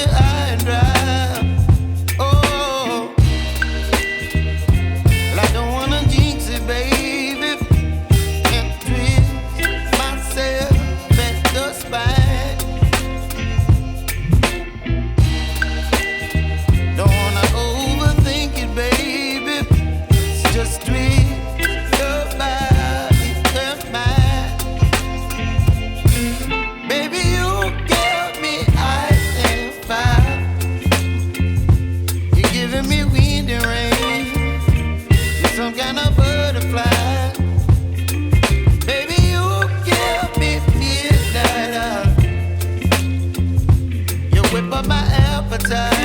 high and dry. Oh, well, I don't wanna jinx it, baby, and twist myself at the spine. Don't wanna overthink it, baby. It's just twist your body and mine. Baby, you give me ice and fire. You're giving me wind and rain. You're some kind of butterfly. Baby, you give me midnight. You whip up my appetite.